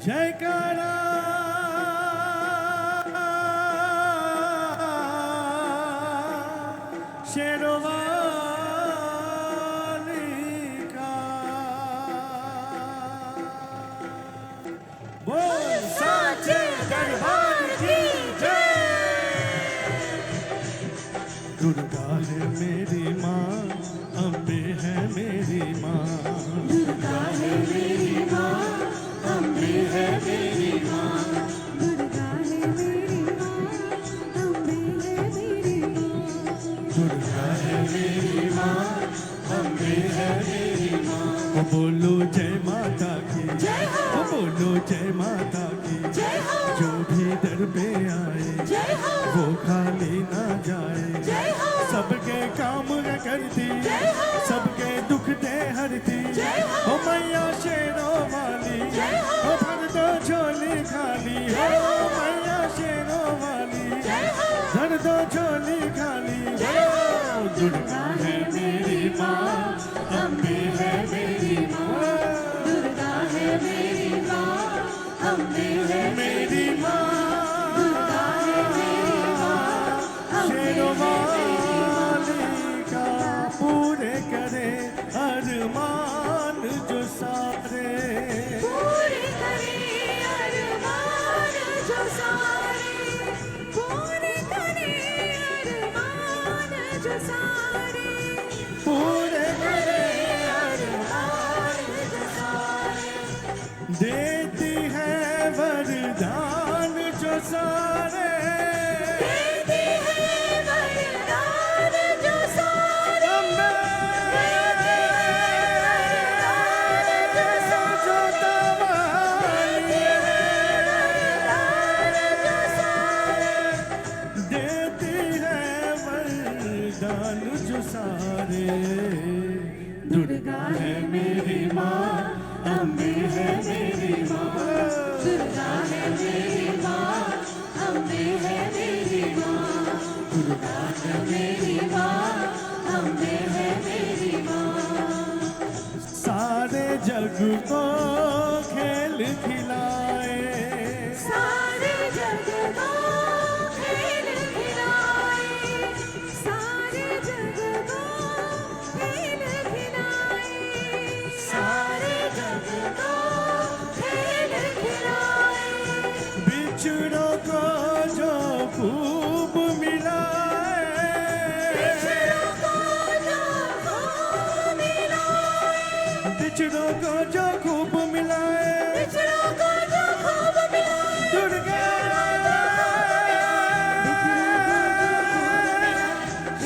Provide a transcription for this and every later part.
जयकारा शेरवाली का बोल साचे दरबार की जय। दुर्गा है मेरी माँ, अम्बे है मेरी माँ। दुर्गा है मेरी माँ, अम्बे है मेरी माँ। दुर्गा है मेरी माँ, अम्बे है मेरी माँ। दुर्गा है मेरी माँ, अम्बे है मेरी माँ। ओ बोलो जय माता की जय हो। ओ बोलो जय माता की जय हो। जो भी दर पे आए जय हो। वो खाली ना जाए। जय हो। सबके काम करती, जय हो। सबके दुख दे हरती। जय हो। ओ मैया शेरों वाली जय हो। ओ भर दो झोली खाली। जय हो। ओ मैया शेरों वाली जय हो। भर दो झोली खाली। जय हो। दुर्गा है मेरी माँ, अम्बे है मेरी माँ। दुर्गा है मेरी माँ, अम्बे है मेरी माँ दुर्गा है मेरी माँ, अम्बे शेरों है वाली का पूरे करे अरमान जो सारे। पूरे करे अरमान जो सारे। पूरे करे अरमान जो सारे। पूरे करे अरमान जो सारे। देती है वरदान जो सारे। देती है वरदान जो सारे। अम्बे जोतावाली देती है वरदान जो सारे। दुर्गा है मेरी माँ, अम्बे है मेरी माँ। दुर्गा है मेरी माँ, अम्बे है मेरी माँ। दुर्गा है मेरी माँ, अम्बे है मेरी माँ। सारे जग को खेल खिलाए। सारे जग को खेल खिलाए। सारे जग को खेल खिलाए। सारे जग को खेल खिलाए। बिछड़ों को जो खूब मिलाए। बिछड़ों को जो खूब मिलाए। बिछड़ों को जो खूब मिलाए। बिछड़ों को जो खूब मिलाए। दुर्गा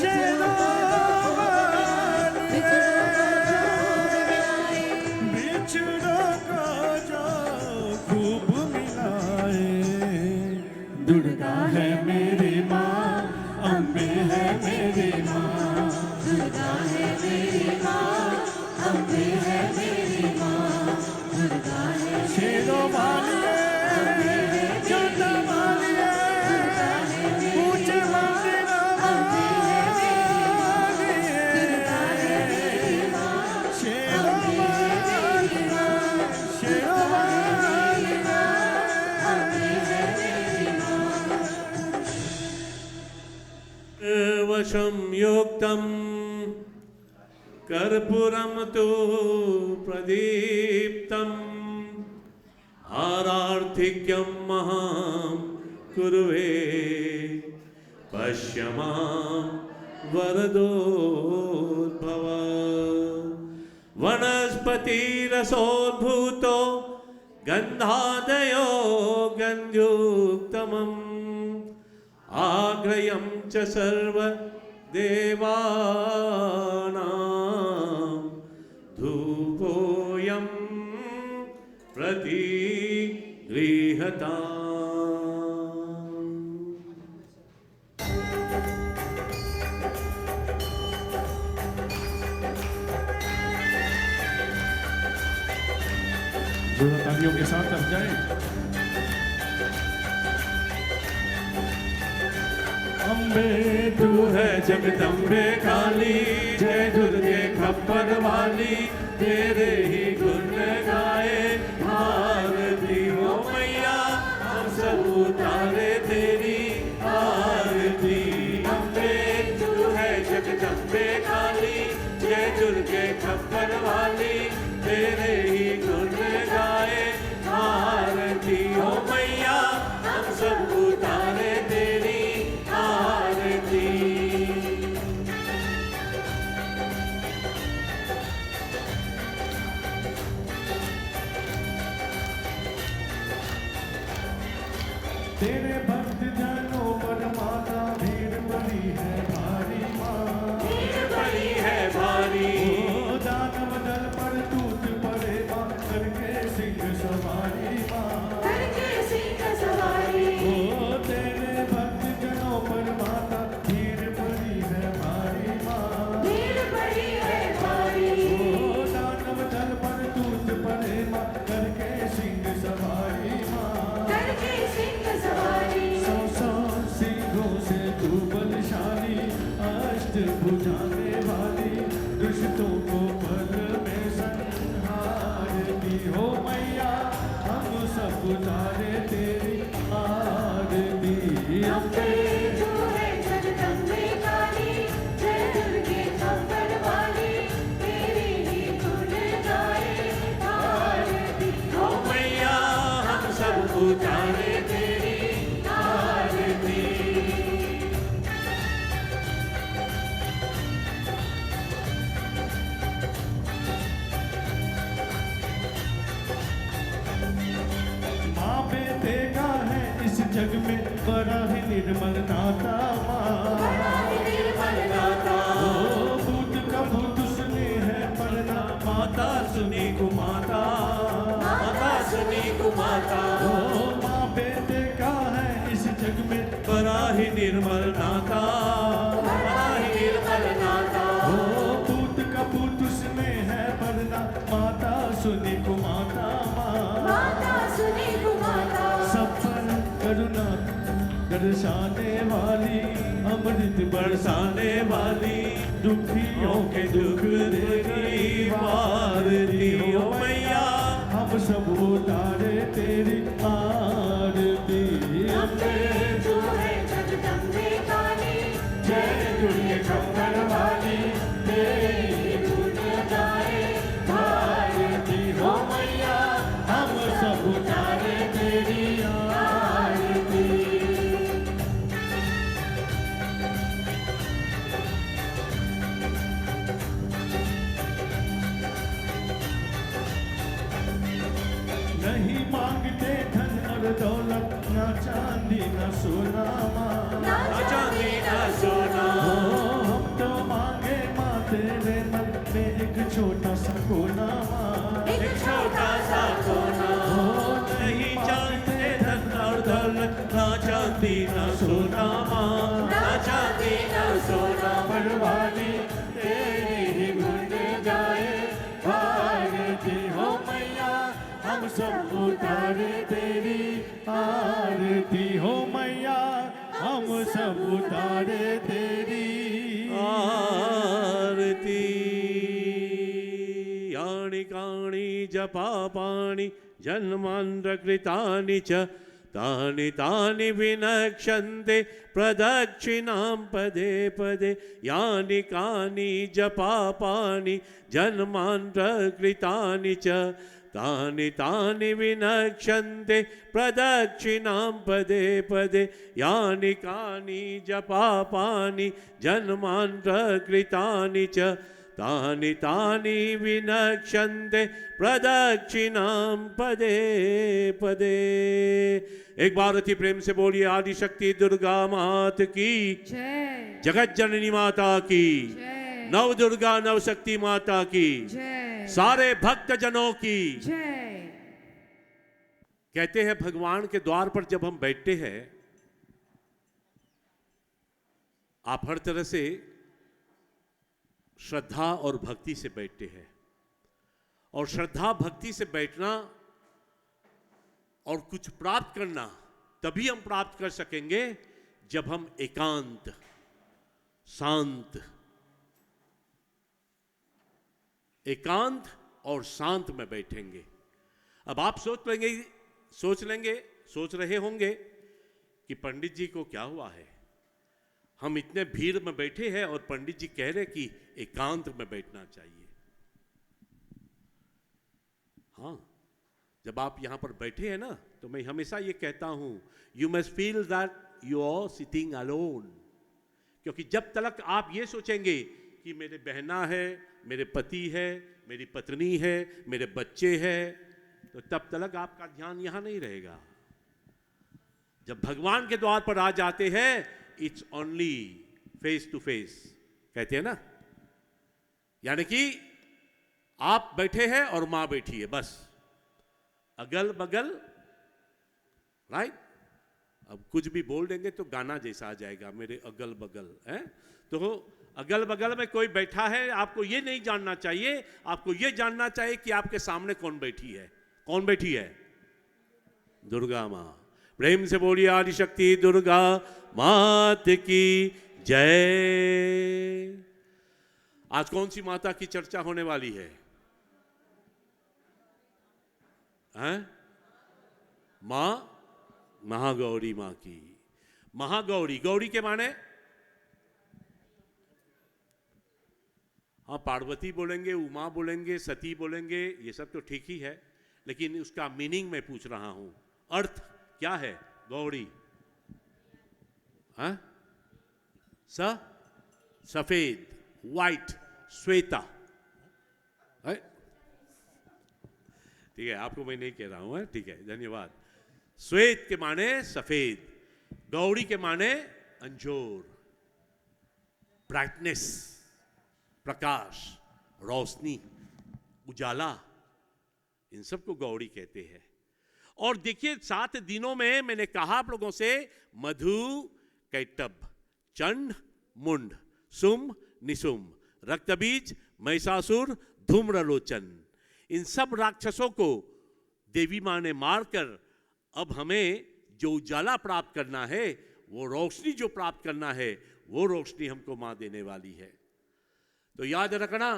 शेरों वाली बिछड़ों को जो खूब मिलाए। दुर्गा है मेरी माँ, अम्बे है मेरी माँ। दुर्गा है मेरी माँ, अम्बे है मेरी माँ। दुर्गा है शेरों वाली जोता वाली ऊंचे मंदिरों वाली शेरों वाली शेरों वाली वशं युक्तं कर्पूरं तु प्रदीप्तम् आरार्थिक्यं महां कुर्वे पश्य मां वरदोद्भव वनस्पतिरसोद्भूतो गन्धादयो गन्धयुक्तमम् आग्रयं च सर्वदेवानां धूपोऽयं प्रतिगृह्यताम्। दोनों तालियों के साथ अब जाए। अम्बे तू है जगदम्बे काली, जय दुर्गे खप्पर वाली, तेरे ही गुण गाए भारती। तेरे भक्त जनों पर माता भीड़ पड़ी है भारी माँ। भीड़ पड़ी है भारी। ओ दानव दल पर टूट पड़े माँ, करके सिंह सवारी माँ। करके सिंह सवारी। ओ तेरे भक्त जनों पर माता भीड़ पड़ी है भारी माँ। भीड़ पड़ी है भारी। ओ दानव दल पर टूट पड़े माँ, करके सिंह सवारी माँ। करके सिंह सवारी। सौ सौ सिंहों से तू बलशाली, अष्टभुजाने वाली, दुष्टों को पल में संहारती हो मैया। हम सब उतारे तेरी आरती। अम्बे तू है जगदम्बे काली, जय दुर्गे खप्पर वाली, तेरी ही धुन गाए आरती हो ओ मैया हम सब उतारे तेरी आरती। माँ बेटे का है इस जग में बड़ा ही निर्मल नाता माँ। निर्मल नाता। ओ भूत का भूत सुने है पढ़ना, माता सुनी कुमाता, माता सुनी कुमाता। ओ माँ बेटे का है इस जग में बड़ा ही निर्मल नाता, बड़ा ही निर्मल नाता। ओ पूत का पूत उसमें है पढ़ना, माता सुनी कुमाता माँ। माता सुनी कुमाता। सब पर करुणा दर्शाने वाली, अमृत बरसाने वाली, दुखियों के दुख देगी वारती हो मैया। हम सब उतारे तेरी आरती। अम्बे तू है जगदम्बे काली, जय दुर्गे खप्पर वाली, तेरी धुन गाए भारती हो मैया। हम सब उतारे तेरी आरती। नहीं मांगते धन और दौलत, ना चांदी ना सोना माँ। ना चांदी ना सोना। ओ हम तो मांगे माँ तेरे मन में एक छोटा सा कोना माँ। एक छोटा सा कोना। ओ नहीं चाहते धन और दौलत, ना चांदी ना सोना माँ, ना चांदी ना सोना। परवानी तेरी ही गुण गाए भारती हो मैया। हम सब उतारे तेरी आरती हो मैया। हम सब उतारे तेरी आरती। यानि कानि जपापानि जन्मान्तरकृतानि च, तानि तानि विनक्ष्यन्ते प्रदक्षिणां पदे पदे। यानि कानि जपापानि जन्मान्तरकृतानि च, तानि तानि विनक्ष्यन्ते प्रदक्षिणां पदे पदे। यानि कानि जपापानि जन्मान्तरकृतानि च, तानि तानि विनक्ष्यन्ते प्रदक्षिणां पदे पदे। एक बार अति प्रेम से बोलिए आदिशक्ति दुर्गा मात की जय। जगत जननी माता की जय। नव दुर्गा नव शक्ति माता की जय। सारे भक्त जनों की जय। कहते हैं भगवान के द्वार पर जब हम बैठते हैं, आप हर तरह से श्रद्धा और भक्ति से बैठते हैं। और श्रद्धा भक्ति से बैठना और कुछ प्राप्त करना तभी हम प्राप्त कर सकेंगे जब हम एकांत, शांत, एकांत और शांत में बैठेंगे। अब आप सोच रहे होंगे कि पंडित जी को क्या हुआ है, हम इतने भीड़ में बैठे हैं और पंडित जी कह रहे कि एकांत में बैठना चाहिए। हाँ, जब आप यहां पर बैठे हैं ना, तो मैं हमेशा ये कहता हूं, you must feel that you are sitting alone. क्योंकि जब तक आप ये सोचेंगे कि मेरे बहना है, मेरे पति है, मेरी पत्नी है, मेरे बच्चे हैं, तो तब तक आपका ध्यान यहां नहीं रहेगा। जब भगवान के द्वार पर आ जाते हैं, it's only face to face, कहते हैं ना, यानी कि आप बैठे हैं और मां बैठी है, बस अगल बगल, राइट। अब कुछ भी बोल देंगे तो गाना जैसा आ जाएगा, मेरे अगल बगल है। तो अगल बगल में कोई बैठा है, आपको ये नहीं जानना चाहिए, आपको ये जानना चाहिए कि आपके सामने कौन बैठी है। कौन बैठी है? दुर्गा मां। प्रेम से बोलिए आदिशक्ति दुर्गा मात की जय। आज कौन सी माता की चर्चा होने वाली है? हैं? मां महागौरी मां की। महागौरी, गौरी के माने, हाँ पार्वती बोलेंगे, उमा बोलेंगे, सती बोलेंगे, ये सब तो ठीक ही है, लेकिन उसका मीनिंग मैं पूछ रहा हूं। अर्थ क्या है गौरी? हाँ? सफेद, व्हाइट, श्वेता, ठीक है, आपको मैं नहीं कह रहा हूं, ठीक है, धन्यवाद। श्वेत के माने सफेद, गौरी के माने अंजोर, ब्राइटनेस, प्रकाश, रोशनी, उजाला, इन सबको गौरी कहते हैं। और देखिए 7 दिनों में मैंने कहा आप लोगों से, मधु, कैटब, चंड, मुंड, सुम, निसुम, रक्तबीज, महिषासुर, धूम्रलोचन, इन सब राक्षसों को देवी मां ने मारकर अब हमें जो उजाला प्राप्त करना है, वो रोशनी जो प्राप्त करना है, वो रोशनी हमको मां देने वाली है। तो याद रखना,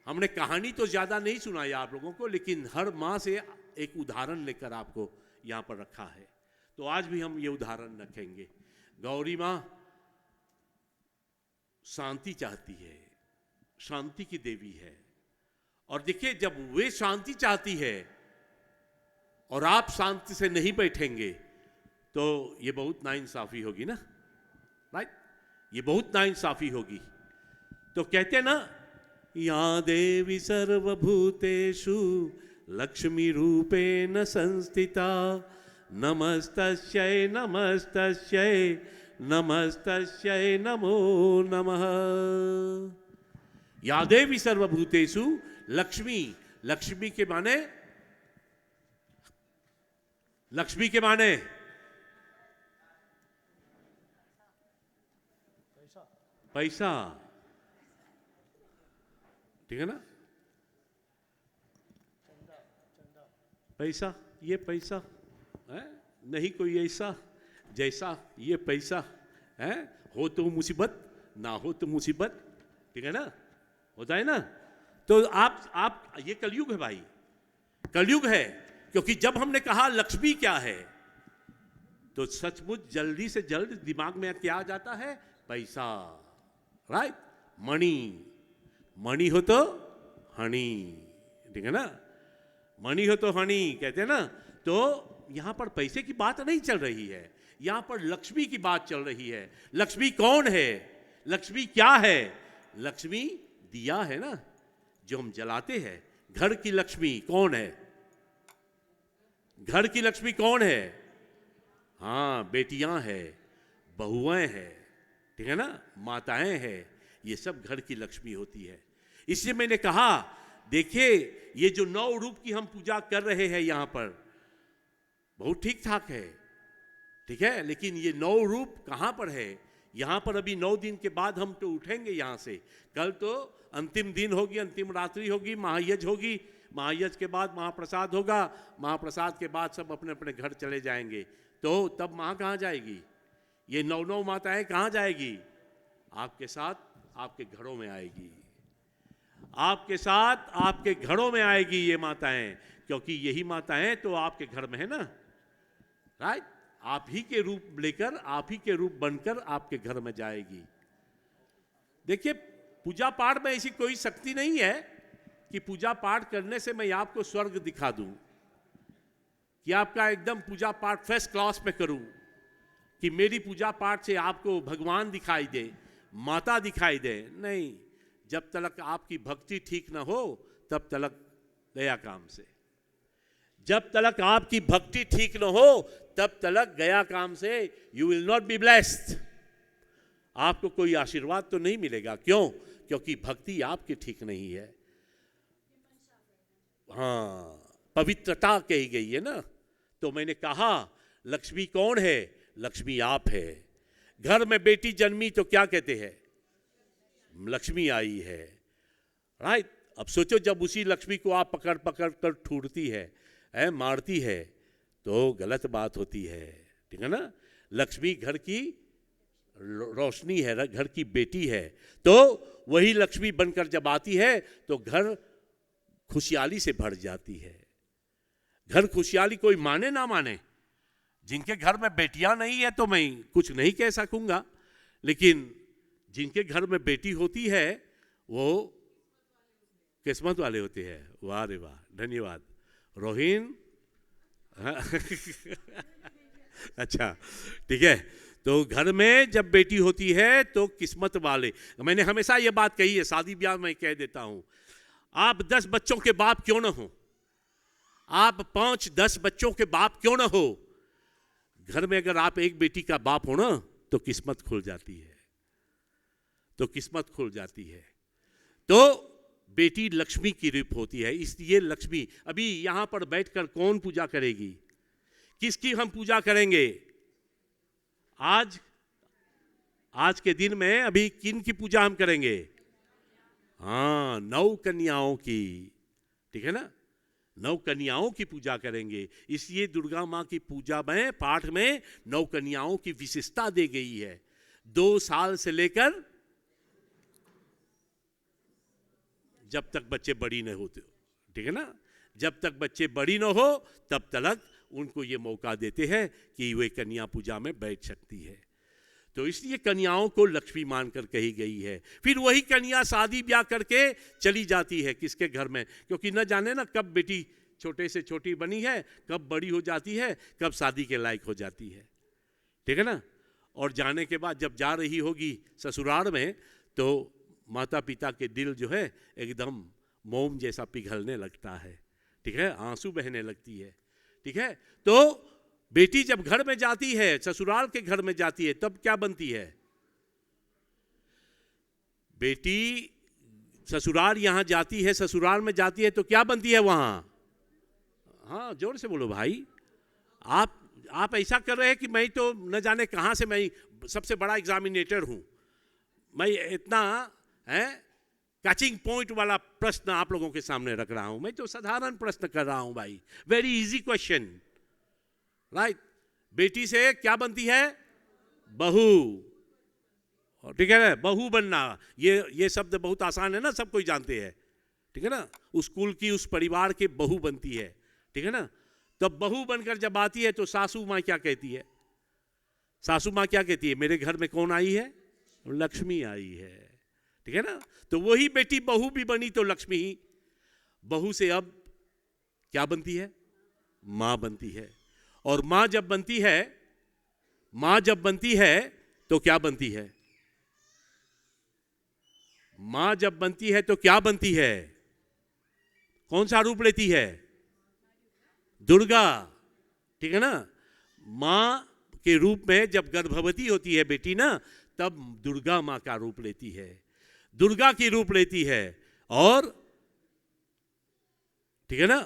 हमने कहानी तो ज्यादा नहीं सुनाई आप लोगों को, लेकिन हर मां से एक उदाहरण लेकर आपको यहां पर रखा है। तो आज भी हम ये उदाहरण रखेंगे। गौरी मां शांति चाहती है, शांति की देवी है। और देखिए, जब वे शांति चाहती है और आप शांति से नहीं बैठेंगे, तो ये बहुत नाइंसाफी होगी ना, राइट? ये बहुत नाइंसाफी होगी। तो कहते हैं ना, या देवी सर्वभूतेषु लक्ष्मी रूपेण संस्थिता, नमस्तस्यै नमस्तस्यै नमस्तस्यै नमो नमः। या देवी सर्वभूतेषु लक्ष्मी, लक्ष्मी के माने, लक्ष्मी के माने पैसा, ठीक है ना? पैसा, ये पैसा है, नहीं कोई ऐसा जैसा ये पैसा है। हो तो मुसीबत, ना हो तो मुसीबत, ठीक है ना? होता है ना? तो आप ये कलयुग है भाई, कलयुग है। क्योंकि जब हमने कहा लक्ष्मी क्या है, तो सचमुच जल्दी से जल्द दिमाग में क्या आ जाता है? पैसा, राइट? मणि, मणि हो तो हनी, ठीक है ना? मणि हो तो हनी, कहते हैं ना। तो यहां पर पैसे की बात नहीं चल रही है, यहां पर लक्ष्मी की बात चल रही है। लक्ष्मी कौन है? लक्ष्मी क्या है? लक्ष्मी दिया है ना, जो हम जलाते हैं। घर की लक्ष्मी कौन है? घर की लक्ष्मी कौन है? हाँ, बेटियां हैं, बहुएं हैं, ठीक है ना, माताएं हैं, ये सब घर की लक्ष्मी होती है। इसलिए मैंने कहा, देखिए ये जो 9 रूप की हम पूजा कर रहे हैं यहां पर, बहुत ठीक ठाक है, ठीक है, लेकिन ये 9 रूप कहां पर है? यहां पर अभी 9 दिन के बाद हम तो उठेंगे यहां से। कल तो अंतिम दिन होगी, अंतिम रात्रि होगी, महायज्ञ होगी, महायज्ञ के बाद महाप्रसाद होगा, महाप्रसाद के बाद सब अपने अपने घर चले जाएंगे। तो तब मां कहां जाएगी? ये 9 माताएं कहां जाएगी? आपके साथ आपके घरों में आएगी, आपके साथ आपके घरों में आएगी ये माताएं, क्योंकि यही माताएं तो आपके घर में है ना, राइट? आप ही के रूप लेकर, आप ही के रूप बनकर आपके घर में जाएगी। देखिए, पूजा पाठ में ऐसी कोई शक्ति नहीं है कि पूजा पाठ करने से मैं आपको स्वर्ग दिखा दूं, कि आपका एकदम पूजा पाठ फर्स्ट क्लास में करूं, कि मेरी पूजा पाठ से आपको भगवान दिखाई दे, माता दिखाई दे। नहीं, जब तक आपकी भक्ति ठीक ना हो, तब तक गया काम से। जब तक आपकी भक्ति ठीक न हो तब तक गया काम से you will not be blessed, आपको कोई आशीर्वाद तो नहीं मिलेगा। क्यों? क्योंकि भक्ति आपकी ठीक नहीं है। हाँ, पवित्रता कही गई है ना। तो मैंने कहा लक्ष्मी कौन है? लक्ष्मी आप है। घर में बेटी जन्मी तो क्या कहते हैं? लक्ष्मी आई है, राइट। अब सोचो जब उसी लक्ष्मी को आप पकड़ पकड़ कर ठूरती है, मारती है, तो गलत बात होती है, ठीक है ना। लक्ष्मी घर की रोशनी है, घर की बेटी है, तो वही लक्ष्मी बनकर जब आती है तो घर खुशहाली से भर जाती है। घर खुशहाली कोई माने ना माने, जिनके घर में बेटियां नहीं है तो मैं कुछ नहीं कह सकूंगा, लेकिन जिनके घर में बेटी होती है वो किस्मत वाले होते हैं। वाह रे वाह, धन्यवाद रोहिन। अच्छा, ठीक है। तो घर में जब बेटी होती है तो किस्मत वाले। मैंने हमेशा ये बात कही है, शादी ब्याह में कह देता हूं, आप 10 बच्चों के बाप क्यों ना हो, आप 5-10 बच्चों के बाप क्यों ना हो, घर में अगर आप एक बेटी का बाप हो ना तो किस्मत खुल जाती है, तो किस्मत खुल जाती है। तो बेटी लक्ष्मी की रूप होती है, इसलिए लक्ष्मी। अभी यहां पर बैठकर कौन पूजा करेगी? किसकी हम पूजा करेंगे? आज के दिन में अभी किन की पूजा हम करेंगे? हाँ, 9 कन्याओं की, ठीक है ना। 9 कन्याओं की पूजा करेंगे। इसलिए दुर्गा माँ की पूजा में पाठ में 9 कन्याओं की विशेषता दी गई है। 2 साल से लेकर जब तक बच्चे बड़ी नहीं होते, ठीक है ना। जब तक बच्चे बड़ी न हो तब तक उनको ये मौका देते हैं कि वे कन्या पूजा में बैठ सकती है। तो इसलिए कन्याओं को लक्ष्मी मानकर कही गई है। फिर वही कन्या शादी ब्याह करके चली जाती है किसके घर में, क्योंकि न जाने ना कब बेटी छोटे से छोटी बनी है, कब बड़ी हो जाती है, कब शादी के लायक हो जाती है, ठीक है ना। और जाने के बाद जब जा रही होगी ससुराल में तो माता पिता के दिल जो है एकदम मोम जैसा पिघलने लगता है, ठीक है, आंसू बहने लगती है, ठीक है। तो बेटी जब घर में जाती है, ससुराल के घर में जाती है, तब क्या बनती है? बेटी ससुराल यहां जाती है, ससुराल में जाती है तो क्या बनती है वहां? हाँ, जोर से बोलो भाई। आप ऐसा कर रहे हैं कि मैं तो न जाने कहां से, मैं सबसे बड़ा एग्जामिनेटर हूं, मैं इतना है कैचिंग पॉइंट वाला प्रश्न आप लोगों के सामने रख रहा हूं। मैं तो साधारण प्रश्न कर रहा हूं भाई, वेरी इजी क्वेश्चन, राइट। बेटी से क्या बनती है? बहू, ठीक है ना। बहू बनना, ये शब्द बहुत आसान है ना, सब कोई जानते हैं, ठीक है ना। उस कुल की, उस परिवार के बहू बनती है, ठीक है ना। तब बहू बनकर जब आती है तो सासू माँ क्या कहती है? सासू माँ क्या कहती है? मेरे घर में कौन आई है? लक्ष्मी आई है, ठीक है ना। तो वही बेटी बहू भी बनी तो लक्ष्मी ही। बहू से अब क्या बनती है? मां बनती है। और मां जब बनती है, मां जब बनती है तो क्या बनती है? मां जब बनती है तो क्या बनती है? कौन सा रूप लेती है? दुर्गा, ठीक है ना। मां के रूप में जब गर्भवती होती है बेटी ना, तब दुर्गा मां का रूप लेती है, दुर्गा की रूप लेती है। और ठीक है ना,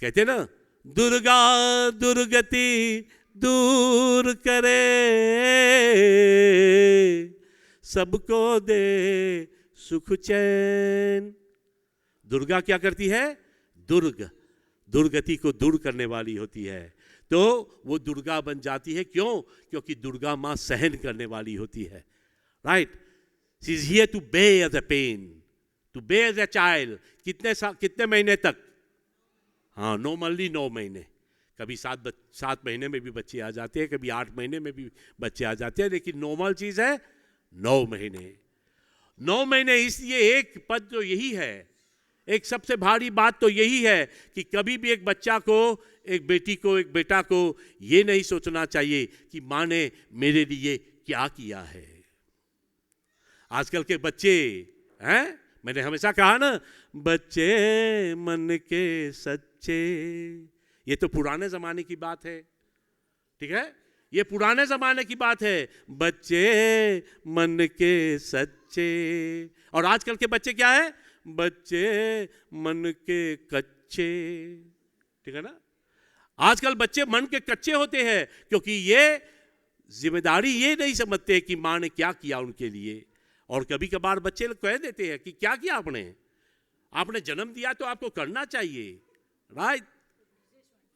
कहते हैं ना, दुर्गा दुर्गति दूर करे, सबको दे सुख चैन। दुर्गा क्या करती है? दुर्गति को दूर करने वाली होती है। तो वो दुर्गा बन जाती है। क्यों? क्योंकि दुर्गा मां सहन करने वाली होती है, right. She is here to bear the pain, to bear the child. कितने महीने तक? हाँ, नॉर्मली 9 महीने। कभी 7 महीने में भी बच्चे आ जाते हैं, कभी 8 महीने में भी बच्चे आ जाते हैं, लेकिन नॉर्मल चीज है 9 महीने। 9 महीने। इसलिए एक पद तो यही है, एक सबसे भारी बात तो यही है कि कभी भी एक बच्चा को, एक बेटी को, एक बेटा को ये नहीं सोचना चाहिए कि माँ ने मेरे लिए क्या किया है। आजकल के बच्चे हैं मैंने हमेशा कहा ना, बच्चे मन के सच्चे, ये तो पुराने जमाने की बात है, ठीक है, ये पुराने जमाने की बात है, बच्चे मन के सच्चे। और आजकल के बच्चे क्या है? बच्चे मन के कच्चे, ठीक है ना। आजकल बच्चे मन के कच्चे होते हैं, क्योंकि ये जिम्मेदारी ये नहीं समझते कि माँ ने क्या किया उनके लिए। और कभी कभार बच्चे लोग कह देते हैं कि क्या किया आपने जन्म दिया तो आपको करना चाहिए, राइट,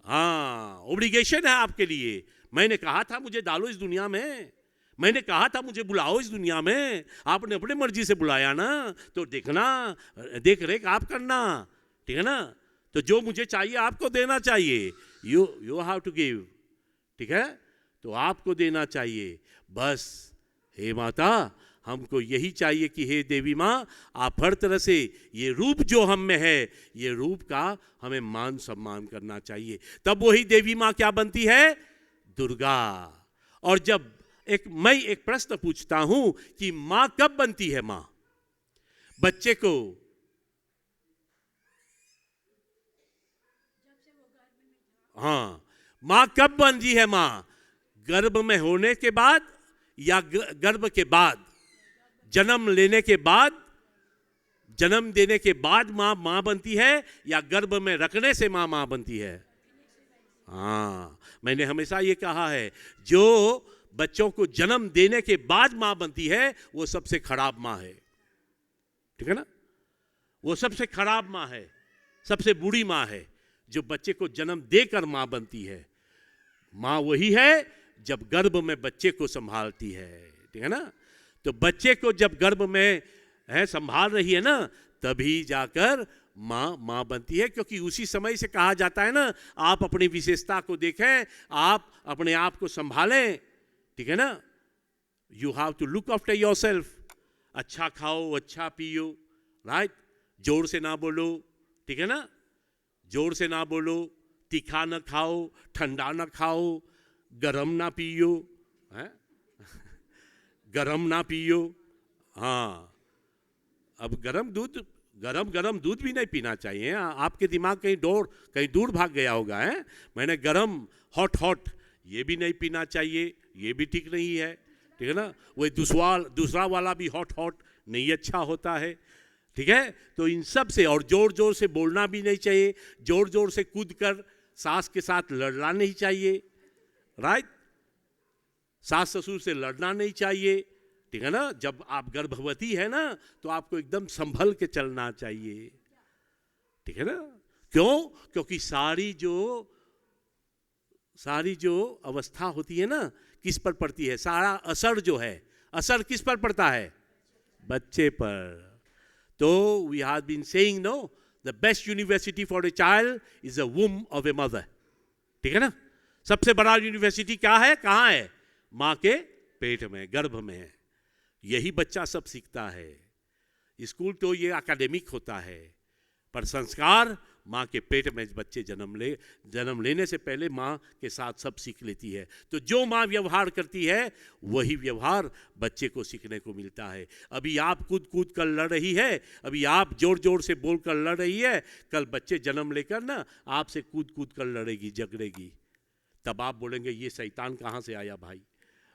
हाँ, ऑब्लिगेशन है आपके लिए। मैंने कहा था मुझे डालो इस दुनिया में, मैंने कहा था मुझे बुलाओ इस दुनिया में, आपने अपनी मर्जी से बुलाया ना, तो देखना, देख रेख आप करना, ठीक है ना। तो जो मुझे चाहिए आपको देना चाहिए, यू हैव टू गिव, ठीक है, तो आपको देना चाहिए बस। हे माता, हमको यही चाहिए कि हे देवी माँ, आप हर तरह से ये रूप जो हम में है, ये रूप का हमें मान सम्मान करना चाहिए। तब वही देवी माँ क्या बनती है? दुर्गा। और जब मैं एक प्रश्न पूछता हूं कि माँ कब बनती है? माँ बच्चे को हाँ, माँ कब बनती है? माँ गर्भ में होने के बाद या गर्भ के बाद? जन्म लेने के बाद, जन्म देने के बाद माँ बनती है, या गर्भ में रखने से माँ बनती है? हाँ, मैंने हमेशा ये कहा है, जो बच्चों को जन्म देने के बाद माँ बनती है वो सबसे खराब माँ है, ठीक है ना। वो सबसे खराब माँ है, सबसे बुरी माँ है जो बच्चे को जन्म देकर माँ बनती है। माँ वही है जब गर्भ में बच्चे को संभालती है, ठीक है ना। तो बच्चे को जब गर्भ में है संभाल रही है ना, तभी जाकर माँ बनती है। क्योंकि उसी समय से कहा जाता है ना, आप अपनी विशेषता को देखें, आप अपने आप को संभालें, ठीक है ना। You have to look after yourself. अच्छा खाओ, अच्छा पियो, राइट, जोर से ना बोलो, ठीक है ना, जोर से ना बोलो, तीखा ना खाओ, ठंडा ना खाओ, गरम ना पियो, है गरम ना पियो, हाँ। अब गरम दूध भी नहीं पीना चाहिए। आपके दिमाग कहीं दूर भाग गया होगा, है। मैंने गरम हॉट ये भी नहीं पीना चाहिए, ये भी ठीक नहीं है, ठीक है ना। वही दूसरा वाला भी हॉट नहीं अच्छा होता है, ठीक है। तो इन सब से, और जोर से बोलना भी नहीं चाहिए, जोर से कूदकर सास के साथ लड़ना नहीं चाहिए, राइट, सास ससुर से लड़ना नहीं चाहिए, ठीक है ना। जब आप गर्भवती है ना, तो आपको एकदम संभल के चलना चाहिए, ठीक है ना। क्यों? क्योंकि सारी जो अवस्था होती है ना, किस पर पड़ती है? सारा असर जो है, असर किस पर पड़ता है? बच्चे पर। तो we have been saying, no, the best university for a child is the womb of a mother, ठीक है ना। सबसे बड़ा यूनिवर्सिटी क्या है? कहाँ है? माँ के पेट में, गर्भ में है। यही बच्चा सब सीखता है। स्कूल तो ये एकेडमिक होता है, पर संस्कार माँ के पेट में बच्चे जन्म लेने से पहले माँ के साथ सब सीख लेती है। तो जो माँ व्यवहार करती है वही व्यवहार बच्चे को सीखने को मिलता है। अभी आप कूद कर लड़ रही है, अभी आप जोर से बोल कर लड़ रही है, कल बच्चे जन्म लेकर ना आपसे कूद कर लड़ेगी, झगड़ेगी। तब आप बोलेंगे ये शैतान कहाँ से आया भाई,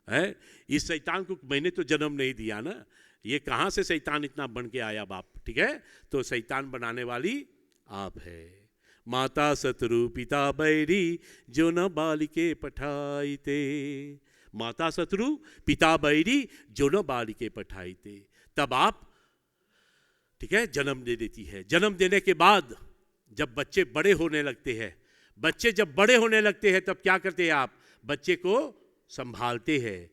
है? इस शैतान को मैंने तो जन्म नहीं दिया ना, ये कहाँ से शैतान इतना बन के आया बाप, ठीक है। तो शैतान बनाने वाली आप है। माता शत्रु पिता बैरी जो न बालिके पठाईते, माता शत्रु पिता बैरी जो न बालिके पठाईते। तब आप, ठीक है, जन्म दे देती है। जन्म देने के बाद जब बच्चे बड़े होने लगते हैं, तब क्या करते हैं आप? बच्चे को संभालते हैं,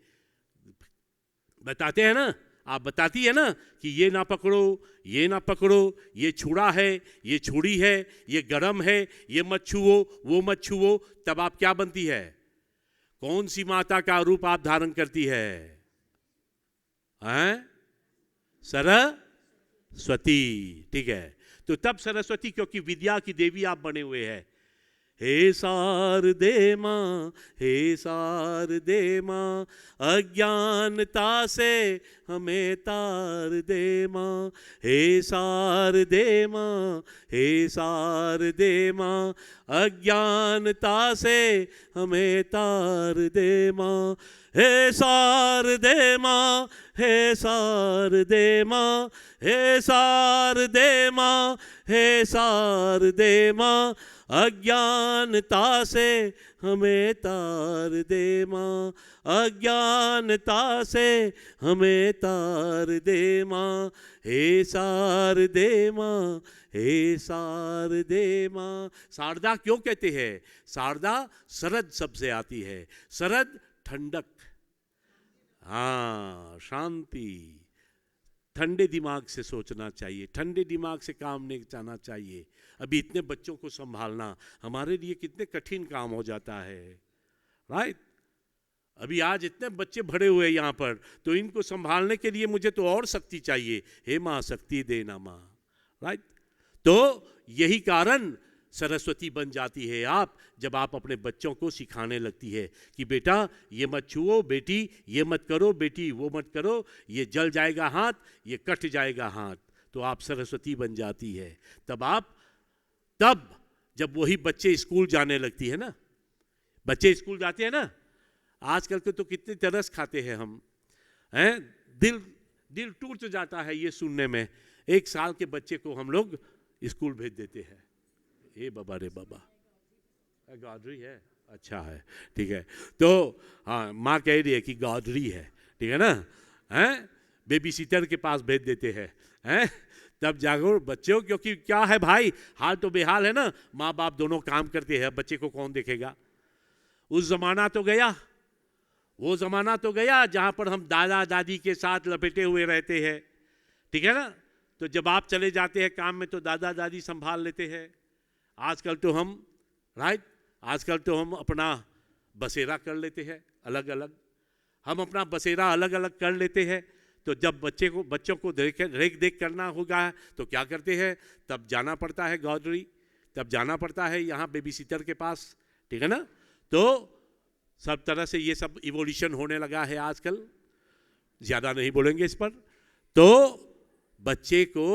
बताते हैं ना, आप बताती है ना कि ये ना पकड़ो, ये छुरा है, ये छुरी है, ये गरम है, ये मत छुओ, वो मत छुओ। तब आप क्या बनती है? कौन सी माता का रूप आप धारण करती है? सरस्वती, ठीक है। तो तब सरस्वती, क्योंकि विद्या की देवी आप बने हुए हैं। हे शारदे माँ, हे शारदे माँ, अज्ञानता से हमें तार दे माँ, हे सार दे माँ, हे सार दे माँ, अज्ञानता से हमें तार दे माँ, हे सार दे माँ, हे सार दे माँ, हे सार दे माँ, हे सार दे माँ, अज्ञानता से हमें तार दे माँ, अज्ञानता से हमें तार दे माँ, हे सार दे माँ, हे सार दे माँ। शारदा क्यों कहते हैं? शारदा शरद शब्द से आती है। शरद ठंडक, हाँ, शांति। ठंडे दिमाग से सोचना चाहिए, ठंडे दिमाग से काम नहीं जाना चाहिए। अभी इतने बच्चों को संभालना हमारे लिए कितने कठिन काम हो जाता है, राइट। अभी आज इतने बच्चे भरे हुए यहाँ पर, तो इनको संभालने के लिए मुझे तो और शक्ति चाहिए। हे माँ शक्ति देना माँ, राइट। तो यही कारण सरस्वती बन जाती है आप, जब आप अपने बच्चों को सिखाने लगती है कि बेटा ये मत छुओ, बेटी ये मत करो, बेटी वो मत करो, ये जल जाएगा हाथ, ये कट जाएगा हाथ। तो आप सरस्वती बन जाती है। तब जब वही बच्चे स्कूल जाने लगती है ना, बच्चे स्कूल जाते हैं ना, आजकल के तो कितने तरस खाते हैं हम, हैं, दिल टूट जाता है ये सुनने में। 1 साल के बच्चे को हम लोग स्कूल भेज देते हैं। ए बाबा रे बाबा, गॉडरी है, अच्छा है, ठीक है। तो हाँ, माँ कह रही है कि गॉडरी है, ठीक है ना, हैं, बेबी सीटर के पास भेज देते हैं, तब जागो बच्चों, क्योंकि क्या है भाई, हाल तो बेहाल है ना, माँ बाप दोनों काम करते हैं, बच्चे को कौन देखेगा। उस जमाना तो गया, वो जमाना तो गया जहाँ पर हम दादा दादी के साथ लपेटे हुए रहते हैं, ठीक है ना। तो जब आप चले जाते हैं काम में तो दादा दादी संभाल लेते हैं। आजकल तो हम, राइट, आजकल तो हम अपना बसेरा कर लेते हैं अलग अलग, हम अपना बसेरा अलग अलग कर लेते हैं। तो जब बच्चों को देख देख करना होगा तो क्या करते हैं, तब जाना पड़ता है गॉडरी, तब जाना पड़ता है यहाँ बेबी सीटर के पास, ठीक है ना। तो सब तरह से ये सब इवोल्यूशन होने लगा है आजकल, ज़्यादा नहीं बोलेंगे इस पर। तो बच्चे को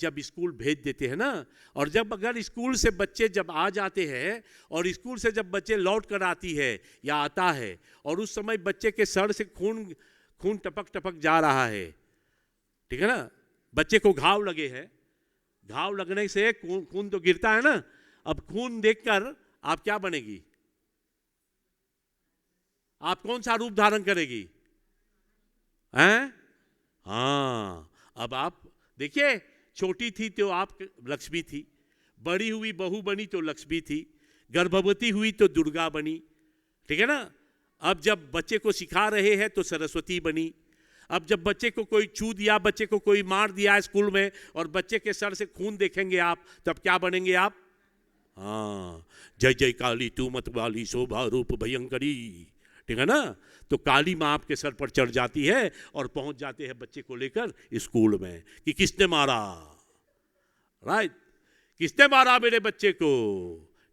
जब स्कूल भेज देते हैं ना, और जब अगर स्कूल से बच्चे जब आ जाते हैं और स्कूल से जब बच्चे लौट कर आती है या आता है और उस समय बच्चे के सर से खून टपक टपक जा रहा है, ठीक है ना, बच्चे को घाव लगे हैं, घाव लगने से खून तो गिरता है ना। अब खून देखकर आप क्या बनेगी, आप कौन सा रूप धारण करेगी, हैं? हाँ, अब आप देखिए, छोटी थी तो आप लक्ष्मी थी, बड़ी हुई बहू बनी तो लक्ष्मी थी, गर्भवती हुई तो दुर्गा बनी, ठीक है ना। अब जब बच्चे को सिखा रहे हैं तो सरस्वती बनी। अब जब बच्चे को कोई छू दिया, बच्चे को कोई मार दिया स्कूल में और बच्चे के सर से खून देखेंगे आप, तब क्या बनेंगे आप? हाँ, जय जय काली तू मत वाली शोभा रूप भयंकरी, ठीक है ना। तो काली माँ आपके सर पर चढ़ जाती है और पहुंच जाते हैं बच्चे को लेकर स्कूल में कि किसने मारा, राइट, किसने मारा मेरे बच्चे को,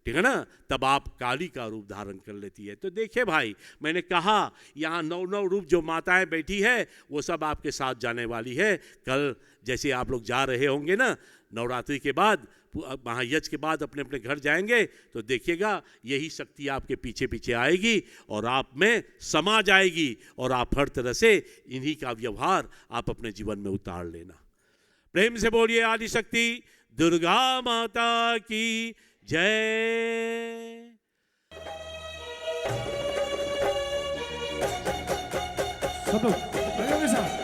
ठीक है ना। तब आप काली का रूप धारण कर लेती है। तो देखिए भाई, मैंने कहा यहाँ 9 रूप जो माताएं बैठी है वो सब आपके साथ जाने वाली है। कल जैसे आप लोग जा रहे होंगे ना, नवरात्रि के बाद, महायज्ञ के बाद अपने अपने घर जाएंगे, तो देखिएगा यही शक्ति आपके पीछे पीछे आएगी और आप में समा जाएगी और आप हर तरह से इन्हीं का व्यवहार आप अपने जीवन में उतार लेना। प्रेम से बोलिए आदि शक्ति दुर्गा माता की जय। सब लोग मेरे साथ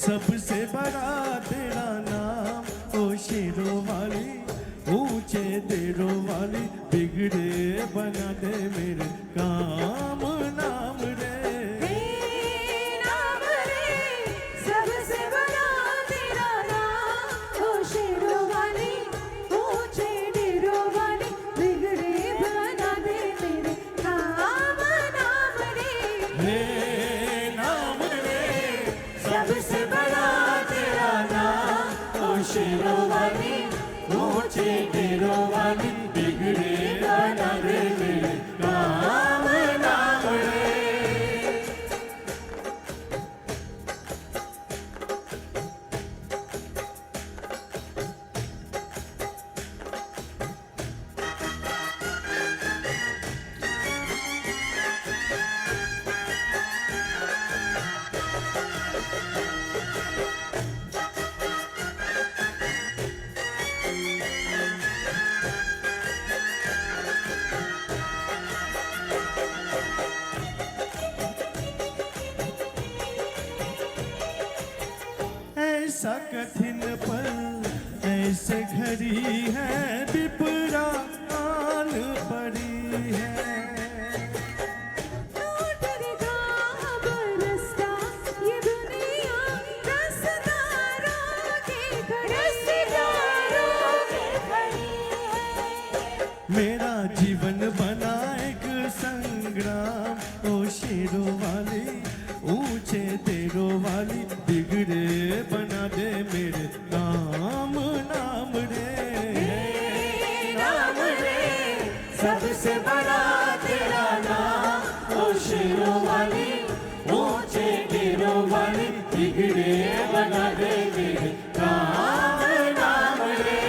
सबसे बड़ा तेरा नाम, ओ शेरों वाली, ऊंचे देरों वाली बिगड़े बना दे मेरे काम नाम रे। हे नाम रे सबसे बड़ा तेरा नाम, ओ शेरों वाली ऊंचे डेरों वाली बिगड़े बना दे मेरे काम नाम रे। हे नाम रे सबसे बड़ा तेरा नाम, ओ शेरों वाली ऊंचे देरों वाली बिगड़े बना दे मेरे काम नाम रे। ऐसा कठिन पल ऐसे घड़ी है विपरा आन पड़ी है। टूटेगा अब रास्ता ये दुनिया रास्तारों के खड़ी है। मेरा जीवन बना एक संग्राम, ओ शेरों वाली ऊंचे देरों वाली बिगड़े बना दे मेरे काम नाम रे। नाम रे सबसे बड़ा तेरा नाम, ओ शेरों वाली ऊंचे देरों वाली बिगड़े बना दे मेरे काम नाम रे।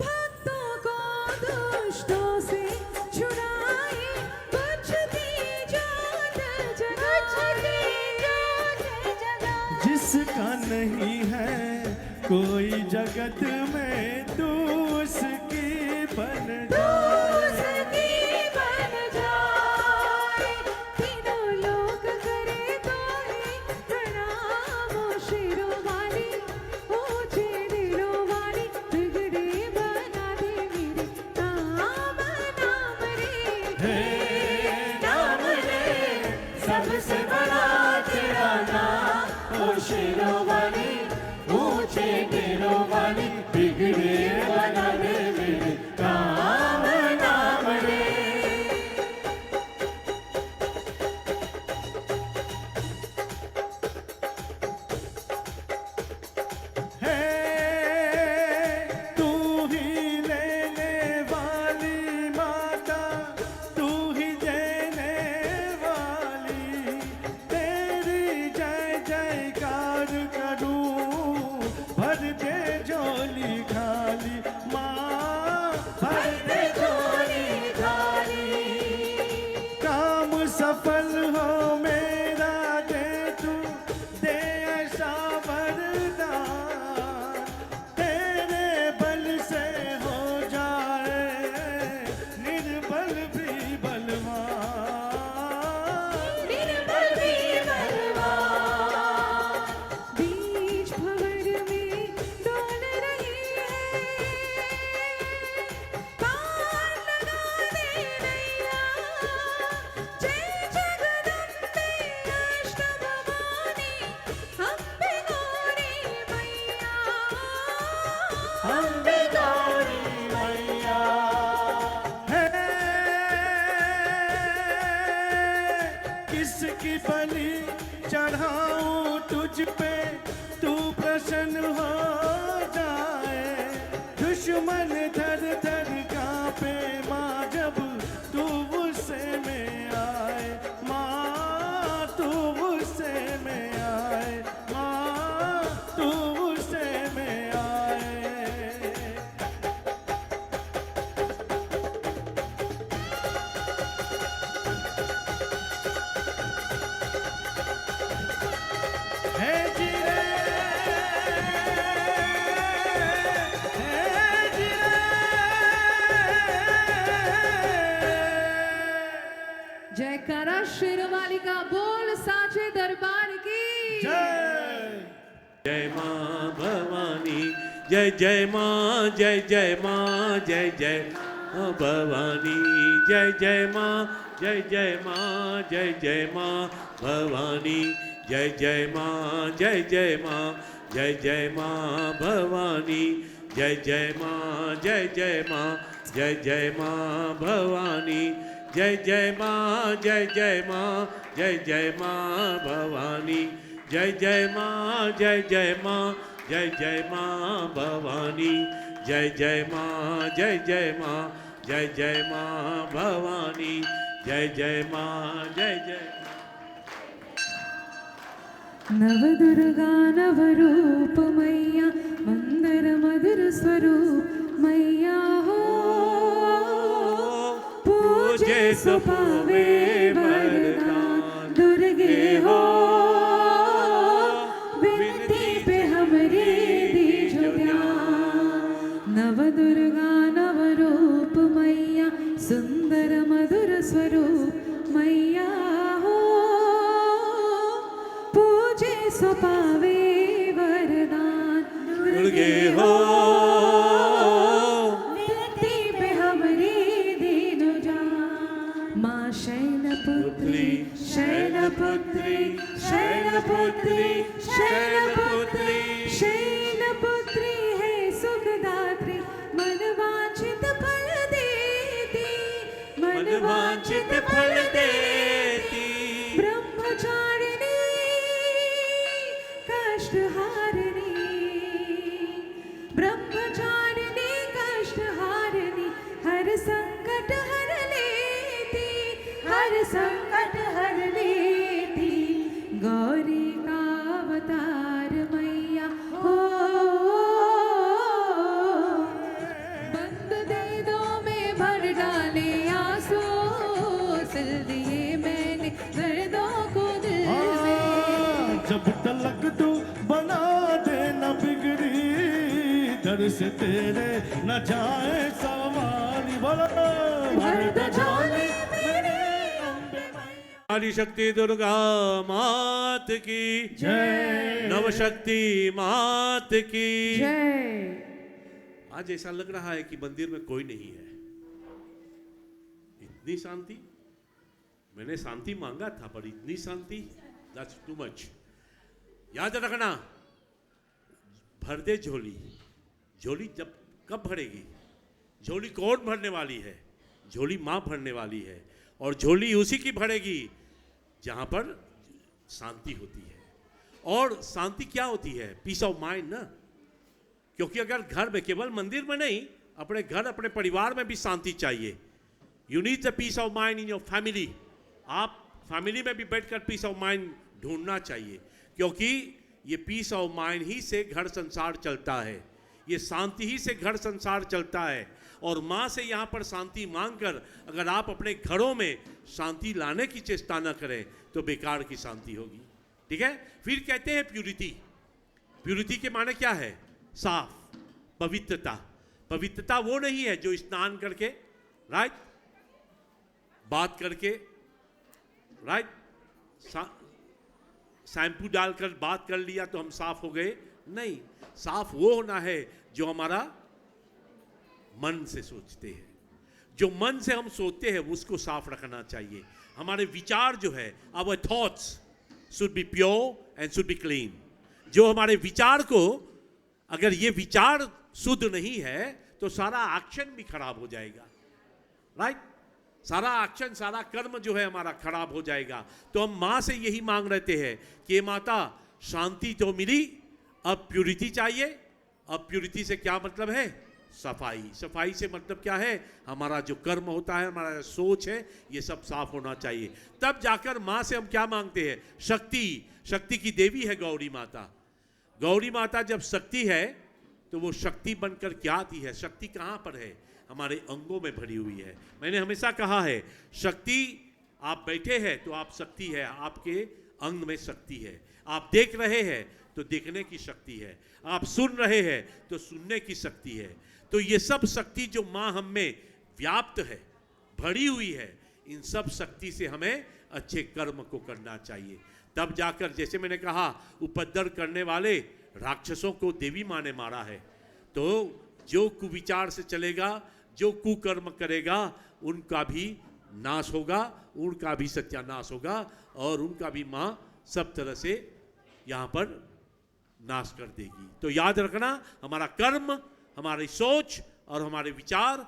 भक्तों को दुष्टों से छुड़ाए, बचती जान जगह। जिसका नहीं है कोई जगत में तू उसकी बन जा। उसकी बन जाए, तीनों लोग करे तोहे प्रणाम, ओ शेरों वाली ऊंचे डेरों वाली बिगड़े बना दे मेरे काम नाम रे। हे नाम रे सबसे बड़ा तेरा नाम, ओ शेरों वाली ऊंचे देरों वाली बिगड़े बना दे मेरे काम नाम रे। हे तू ही लेने वाली माता, तू ही देने वाली, तेरी जय जयकार करूं भर दे झोली खाली माँ, भर दे झोली खाली। काम सफल हो मेरा दे तू, दे ऐसा वरदान, तेरे बल से हो जाए निर्बल भी बलवान। निर्बल भी बलवान, बीच भंवर में डोल रही है, पार लगा दे नैया। जय जगदम्बे अष्टभवानी, अम्बे गौरी मैया। अम्बे गौरी मैया। है किसकी बलि चढ़ाऊं तुझ पे, तू प्रसन्न हो जाए। दुश्मन थर थर कांपे माँ जब तू उस शेरवाली का बोल साचे दरबार की जय जय माँ भवानी, जय जय माँ, जय जय माँ, जय जय माँ भवानी, जय जय माँ, जय जय माँ, जय जय माँ भवानी, जय जय माँ, जय जय माँ, जय जय माँ भवानी, जय जय माँ, जय जय माँ, जय जय माँ भवानी, जय जय माँ, जय जय माँ, जय जय माँ भवानी, जय जय माँ, जय जय माँ, जय जय माँ भवानी, जय जय माँ, जय जय माँ, जय जय माँ भवानी, जय जय माँ, जय जय। नव दुर्गा नव रूप मैया मंदर मधुर स्वरूप मैया हो पूजे सो पावे वरदान दुर्गे हो विनती पे हमरे दीजो ध्यान नव दुर्गा नव रूप मैया सुंदर मधुर स्वरूप मैया हो पूजे सो पावे वरदान दुर्गे हो विनती पे हमरे दीनो जान माँ शैलपुत्री शैलपुत्री शैलपुत्री शैलपुत्री शैलपुत्री है सुखदात्री मन वांछित फल देती मन वांछित फल देती ब्रह्मचारिणी कष्टहारिणी ब्रह्मचारिणी कष्टहारिणी हर संकट हर लेती हर संकट हर लेती गौरी का अवतार मैया हो बंद दे दो में भर डाले आंसू सिल दिए मैंने दर्दों को दिल में जब तलक तू बना दे न बिगड़ी दर से तेरे न जाए सवारी बोलो भर दो झोली मेरे आदि शक्ति दुर्गा मात की जय नव शक्ति मात की जय आज ऐसा लग रहा है कि मंदिर में कोई नहीं है, इतनी शांति। मैंने शांति मांगा था पर इतनी शांति, दैट्स टू मच। याद रखना, भर दे झोली। झोली जब कब भरेगी? झोली कौन भरने वाली है? झोली माँ भरने वाली है, और झोली उसी की भरेगी जहां पर शांति होती है। और शांति क्या होती है? पीस ऑफ माइंड ना। क्योंकि अगर घर में, केवल मंदिर में नहीं, अपने घर अपने परिवार में भी शांति चाहिए। You need the peace of mind in your family. आप फैमिली में भी बैठकर पीस ऑफ माइंड ढूंढना चाहिए, क्योंकि ये पीस ऑफ माइंड ही से घर संसार चलता है, ये शांति ही से घर संसार चलता है। और माँ से यहाँ पर शांति मांगकर अगर आप अपने घरों में शांति लाने की चेष्टा न करें तो बेकार की शांति होगी। ठीक है। फिर कहते हैं प्यूरिटी। प्यूरिटी के माने क्या है? साफ, पवित्रता। पवित्रता वो नहीं है जो स्नान करके, राइट, बात करके, राइट, शैम्पू डालकर बात कर लिया तो हम साफ हो गए। नहीं, साफ वो होना है जो हमारा मन से सोचते हैं। जो मन से हम सोचते हैं उसको साफ रखना चाहिए। हमारे विचार जो है, our thoughts should be pure and should be clean. जो हमारे विचार को, अगर ये विचार शुद्ध नहीं है तो सारा एक्शन भी खराब हो जाएगा, राइट। सारा एक्शन, सारा कर्म जो है हमारा खराब हो जाएगा। तो हम माँ से यही मांग रहे हैं कि माता शांति तो मिली, अब प्यूरिटी चाहिए। अब प्यूरिटी से क्या मतलब है? सफाई। सफाई से मतलब क्या है? हमारा जो कर्म होता है, हमारा जो सोच है, ये सब साफ होना चाहिए। तब जाकर माँ से हम क्या मांगते हैं? शक्ति। शक्ति की देवी है गौरी माता। गौरी माता जब शक्ति है तो वो शक्ति बनकर क्या आती है? शक्ति कहाँ पर है? हमारे अंगों में भरी हुई है। मैंने हमेशा कहा है, शक्ति, आप बैठे हैं तो आप शक्ति है, आपके अंग में शक्ति है। आप देख रहे हैं तो देखने की शक्ति है, आप सुन रहे हैं तो सुनने की शक्ति है। तो ये सब शक्ति जो माँ हम में व्याप्त है, भरी हुई है, इन सब शक्ति से हमें अच्छे कर्म को करना चाहिए। तब जाकर, जैसे मैंने कहा, उपद्रव करने वाले राक्षसों को देवी माँ ने मारा है। तो जो कुविचार से चलेगा, जो कुकर्म करेगा, उनका भी नाश होगा, उनका भी सत्यानाश होगा और उनका भी माँ सब तरह से यहाँ पर नाश कर देगी। तो याद रखना, हमारा कर्म, हमारी सोच और हमारे विचार,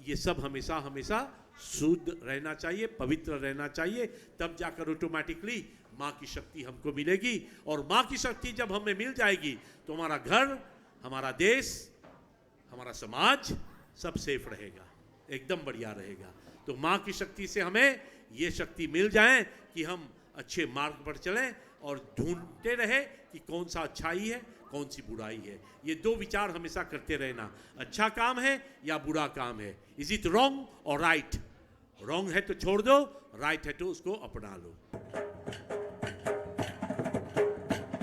ये सब हमेशा हमेशा शुद्ध रहना चाहिए, पवित्र रहना चाहिए। तब जाकर ऑटोमेटिकली माँ की शक्ति हमको मिलेगी। और माँ की शक्ति जब हमें मिल जाएगी तो हमारा घर, हमारा देश, हमारा समाज सब सेफ रहेगा, एकदम बढ़िया रहेगा। तो माँ की शक्ति से हमें ये शक्ति मिल जाए कि हम अच्छे मार्ग पर चलें और ढूंढते रहे कि कौन सा अच्छाई है, कौन सी बुराई है। ये दो विचार हमेशा करते रहना, अच्छा काम है या बुरा काम है, इज इट रॉन्ग और राइट। रॉन्ग है तो छोड़ दो, राइट है तो उसको अपना लो।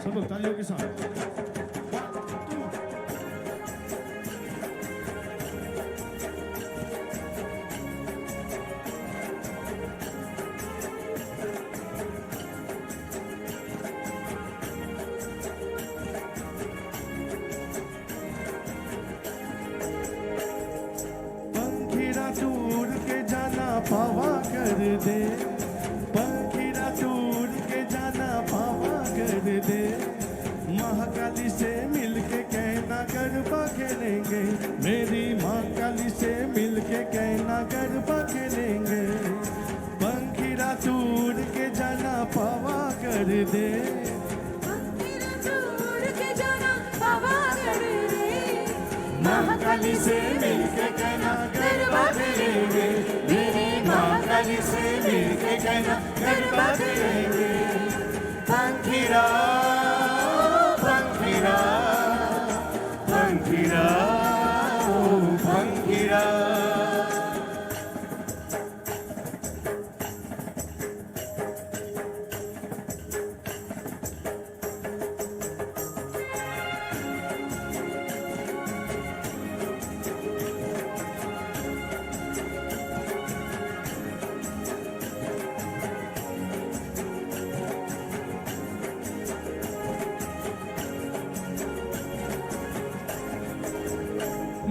सब लोग तालियों के साथ। टूर के जाना पावा कर दे, पंखीरा टूर के जाना पावा कर दे। महाकाली से मिलके कहना गरबा खेलेंगे, मेरी महाकाली से मिलके कहना गरबा खेलेंगे। पंखीरा टूर के जाना पावा कर दे, पंखीरा टूर के जाना पावा कर दे। महाकाली से मिलके कहना गरबा खेलेंगे, मेरी महाकाली से मिलके कहना गरबा खेलेंगे। पंखीरा पंखीरा पंखीरा ओ पंखीरा।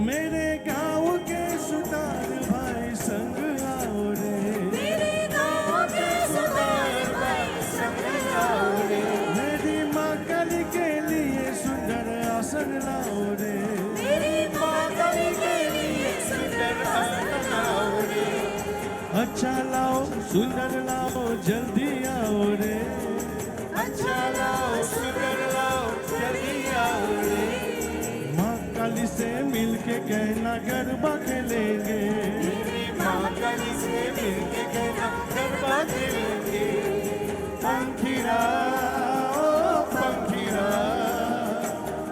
मेरे गाँव के सुतार भाई संग आओ रे, मेरे गाँव के सुतार भाई संग आओ रे। मेरी माँ काली के लिए सुंदर आसन लाओ रे, मेरी माँ काली के लिए सुंदर आसन लाओ रे। अच्छा लाओ सुंदर लाओ जल्दी आओ रे, अच्छा लाओ सुंदर लाओ जल्दी आओ रे। माँ काली से मिलके कहना गरबा खेलेंगे, मेरी माँ काली से मिलके कहना गरबा खेलेंगे। पंखीरा ओ पंखीरा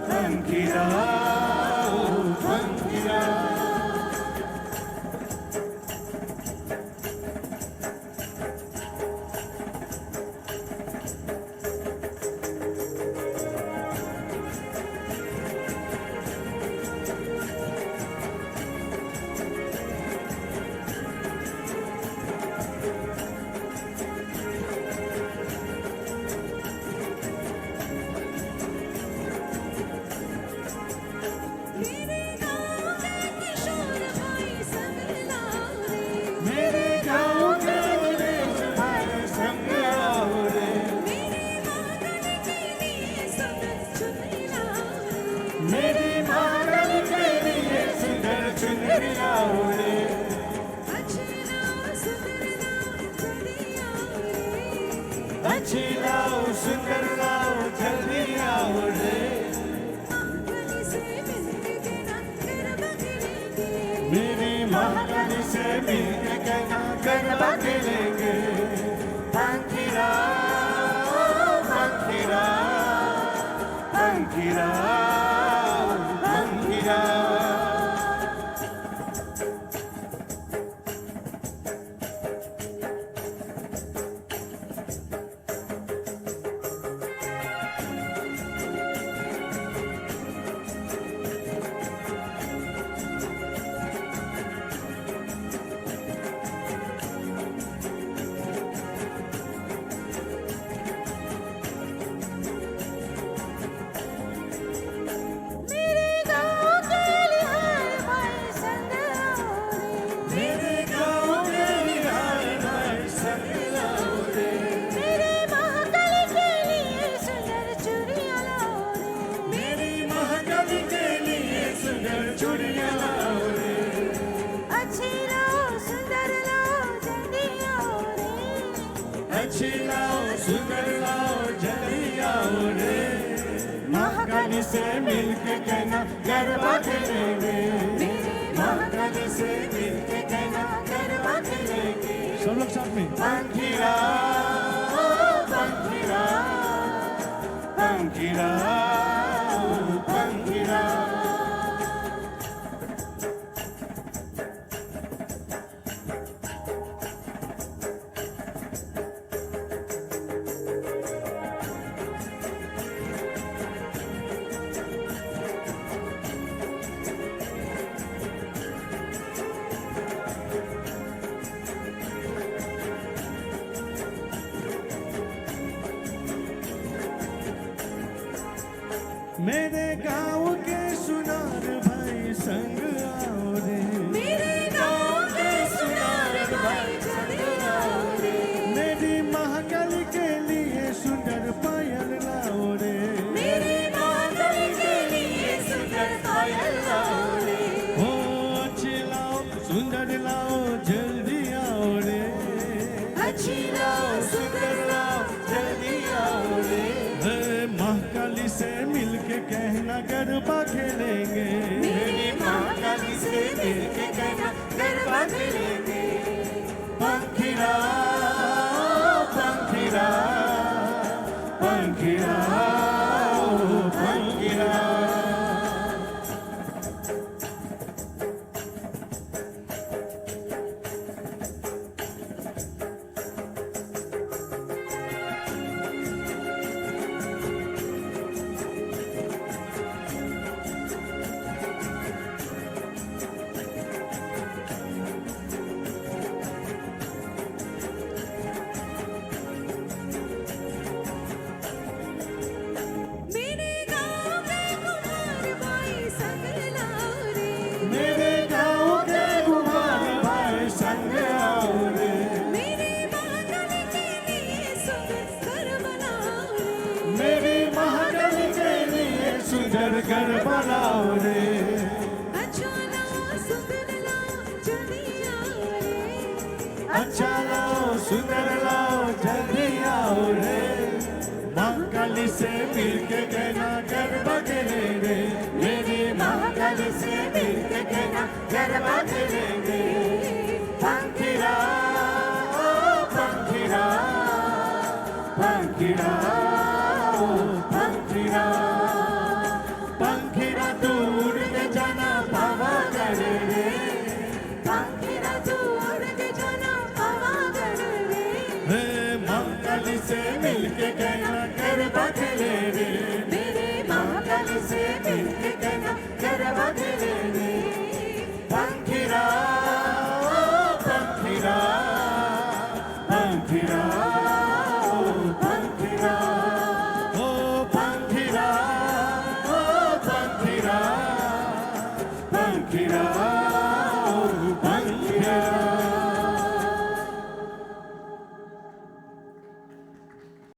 पंखीरा ओ पंखीरा। मेरे गाँव के किशोर भाई संग लाओ रे, मेरे गाँव के नरेश भाई संग आओ रे, मेरी माँ काली के लिए सुंदर चुनरी लाओ रे। मेरी माँ काली के लिए सुंदर चुनरी लाओ रे। अच्छे लाओ सुंदर लाओ जल्दी आओ रे। अच्छी लाओ सुंदर लाओ जल्दी आओ रे, महाकाली से मिलके कहना गरबा खेलेंगे। मेरी महाकाली से मिलके कहना गरबा खेलेंगे। पंखीरा ओ पंखीरा पंखीरा पंखीरा। से मिलके कहना गरबा खेलेंगे, महाकाली से मिलके कहना गरबा खेलेंगे। सब लोग साथ में पंखीरा पंखीरा पंखीरा पंखीरा। मेरे गाँव के सुनार भाई संग आओ रे, मेरे गाँव के सुनार भाई संग आओ रे, मेरी महाकाली के लिए सुंदर पायल लाओ रे, मेरी महाकाली के लिए सुंदर पायल लाओ रे। हो अच्छी लाओ सुंदर लाओ जल्दी आओ रे, अच्छी लाओ सुंदर लाओ जल्दी आओ रे। महाकाली से मिलके कहना गरबा खेलेंगे, मेरी महाकाली से मिलके कहना गरबा खेलेंगे। पंखीरा पंखीरा पंखीरा पंखीरा। मेरे गाँव के कुमार भाई संग लाओ रे, मेरे गाँव के कुमार भाई संग आओ रे, मेरी महाकाली के लिए सुंदर घर बनाओ रे, मेरी महाकाली के लिए सुंदर घर बनाओ रे। अच्छा लाओ सुंदर लाओ जल्दी आओ रे, अच्छा लाओ सुंदर लाओ जल्दी आओ रे, महाकाली से मिलके कहना गरबा खेलेंगे, मेरी महाकाली से मिलके कहना गरबा खेलेंगे। पंखीरा पंखीरा पंखीरा पंखीरा पंखीरा तू उड़ के जाना पावागढ़ रे, पंखीरा तू उड़ के जाना पावागढ़ रे, महाकाली से मिलके कहना गरबा खेले रे, मेरे महाकाली से मिलके